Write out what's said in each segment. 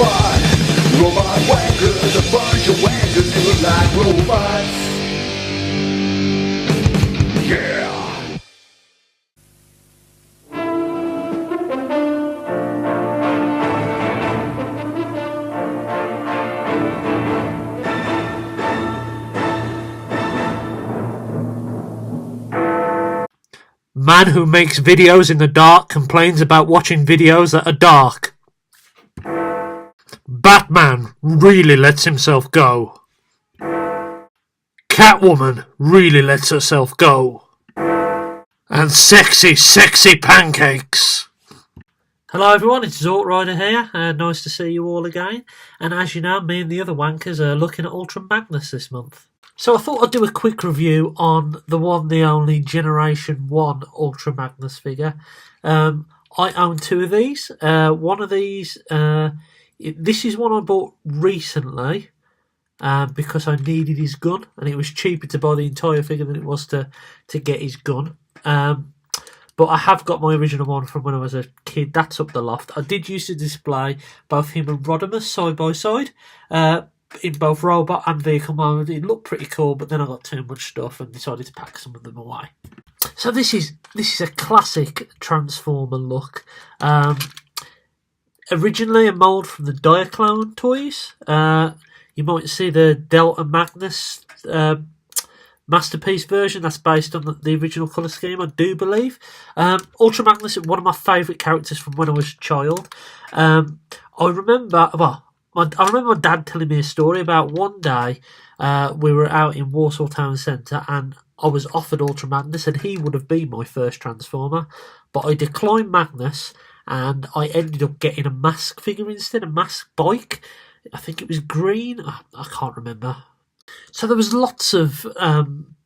robot. Robot wankers, a bunch of wankers who look like robots. Yeah. Man who makes videos in the dark complains about watching videos that are dark. Batman really lets himself go. Catwoman really lets herself go. And sexy, sexy pancakes. Hello everyone, it's Zort Rider here. Nice to see you all again. And as you know, me and the other wankers are looking at Ultra Magnus this month. So I thought I'd do a quick review on the one, the only Generation 1 Ultra Magnus figure. I own two of these. One of these, this is one I bought recently because I needed his gun, and it was cheaper to buy the entire figure than it was to get his gun. But I have got my original one from when I was a kid. That's up the loft. I did used to display both him and Rodimus side by side. In both robot and vehicle mode. It looked pretty cool, but then I got too much stuff and decided to pack some of them away. So this is a classic Transformer look. Originally a mould from the Diaclone toys. You might see the Delta Magnus Masterpiece version. That's based on the original colour scheme, I do believe. Ultra Magnus is one of my favourite characters from when I was a child. I remember my dad telling me a story about one day we were out in Warsaw Town Centre and I was offered Ultra Magnus and he would have been my first Transformer, but I declined Magnus and I ended up getting a mask figure instead, a mask bike. I think it was green. I can't remember. So there was lots of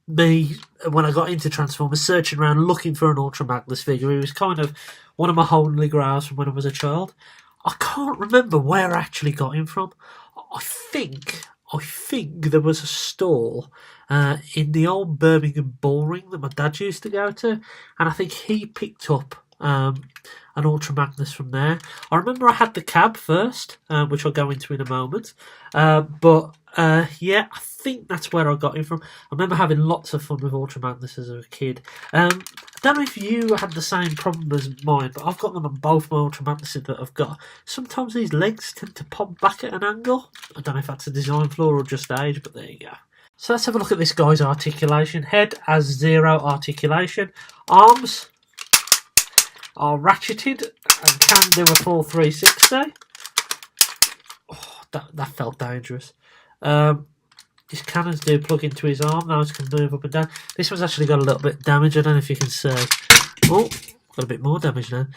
me, when I got into Transformers, searching around looking for an Ultra Magnus figure. It was kind of one of my holy grails from when I was a child. I can't remember where I actually got him from. I think there was a store in the old Birmingham Bullring that my dad used to go to, and I think he picked up an Ultra Magnus from there. I remember I had the cab first, which I'll go into in a moment, but yeah, I think that's where I got him from. I remember having lots of fun with Ultra Magnus as a kid. I don't know if you had the same problem as mine, but I've got them on both my Ultra Magnuses that I've got. Sometimes these legs tend to pop back at an angle. I don't know if that's a design flaw or just age, but there you go. So let's have a look at this guy's articulation. Head has 0 articulation. Arms are ratcheted and can do a full 360. Oh, that felt dangerous. His cannons do plug into his arm. Those can move up and down. This one's actually got a little bit of damage. I don't know if you can see. Oh, got a bit more damage now.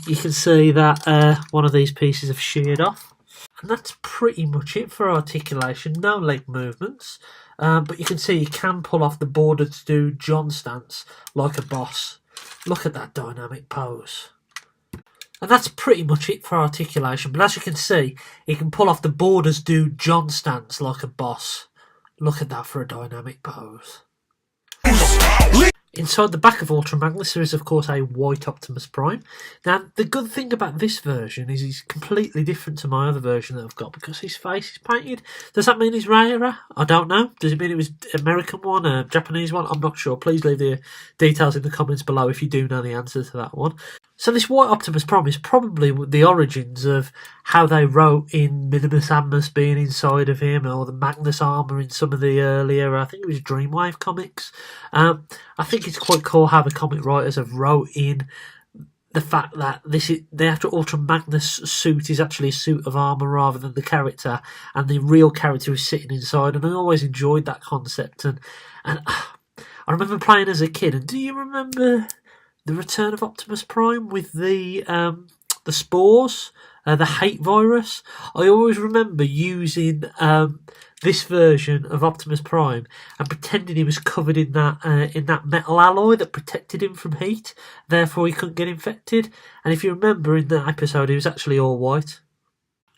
You can see that one of these pieces have sheared off. And that's pretty much it for articulation. No leg movements. But you can see you can pull off the Bordersdude John stance like a boss. Look at that dynamic pose. And that's pretty much it for articulation. But as you can see, he can pull off the Bordersdude John stance like a boss. Look at that for a dynamic pose. Inside the back of Ultra Magnus there is of course a white Optimus Prime. Now the good thing about this version is he's completely different to my other version that I've got because his face is painted. Does that mean he's rarer? I don't know. Does it mean it was American one, a Japanese one? I'm not sure. Please leave the details in the comments below if you do know the answer to that one. So this white Optimus Prime is probably the origins of how they wrote in Minimus Animus being inside of him, or the Magnus armour in some of the earlier, I think it was Dreamwave comics. I think it's quite cool how the comic writers have wrote in the fact that this is the actual Ultra Magnus suit is actually a suit of armour rather than the character, and the real character is sitting inside. And I always enjoyed that concept. And I remember playing as a kid. And do you remember the Return of Optimus Prime with the spores, the hate virus? I always remember using this version of Optimus Prime and pretending he was covered in that metal alloy that protected him from heat, therefore he couldn't get infected. And if you remember in that episode, he was actually all white.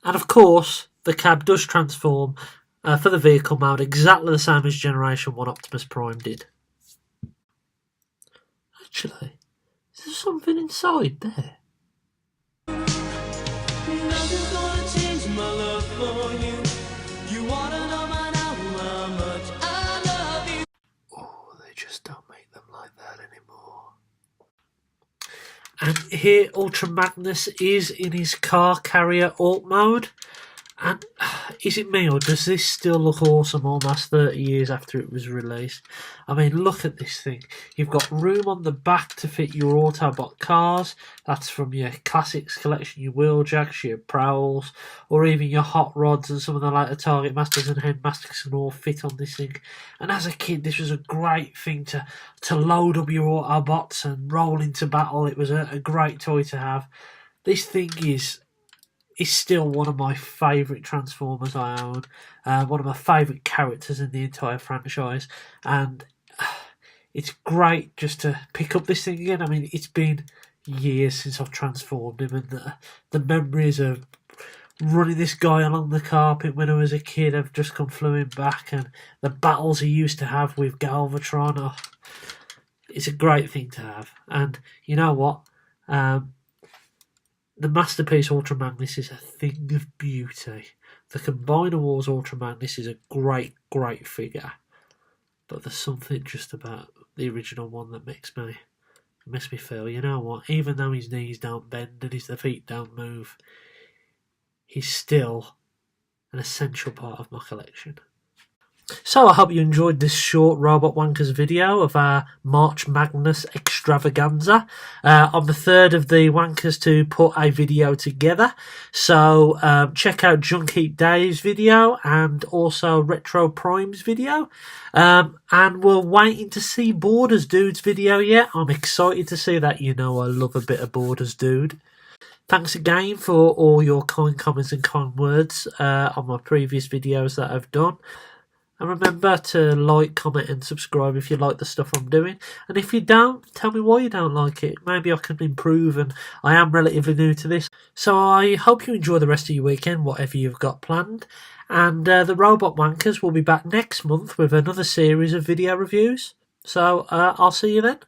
And of course, the cab does transform for the vehicle mode exactly the same as Generation 1 Optimus Prime did. Actually, is there something inside there? Nothing's gonna change And here Ultra Magnus is in his car carrier alt mode. And is it me, or does this still look awesome almost 30 years after it was released? I mean, look at this thing. You've got room on the back to fit your Autobot cars. That's from your Classics collection, your Wheeljacks, your Prowls, or even your Hot Rods, and some of the later Target Masters and Headmasters can all fit on this thing. And as a kid, this was a great thing to load up your Autobots and roll into battle. It was a great toy to have. This thing is still one of my favourite Transformers I own, one of my favourite characters in the entire franchise, and it's great just to pick up this thing again. I mean, it's been years since I've transformed him, and the memories of running this guy along the carpet when I was a kid have just come fluing back, and the battles he used to have with Galvatron, it's a great thing to have. And you know what? The Masterpiece Ultra Magnus is a thing of beauty. The Combiner Wars Ultra Magnus is a great, great figure. But there's something just about the original one that makes me feel, you know what, even though his knees don't bend and his feet don't move, he's still an essential part of my collection. So I hope you enjoyed this short Robot Wankers video of our March Magnus extravaganza. I'm the third of the Wankers to put a video together. So check out Junk Heap Dave's video and also Retro Prime's video. And we're waiting to see Bordersdude's video yet. I'm excited to see that. You know I love a bit of Bordersdude. Thanks again for all your kind comments and kind words on my previous videos that I've done. And remember to like, comment and subscribe if you like the stuff I'm doing. And if you don't, tell me why you don't like it. Maybe I can improve, and I am relatively new to this. So I hope you enjoy the rest of your weekend, whatever you've got planned. And the Robot Wankers will be back next month with another series of video reviews. So I'll see you then.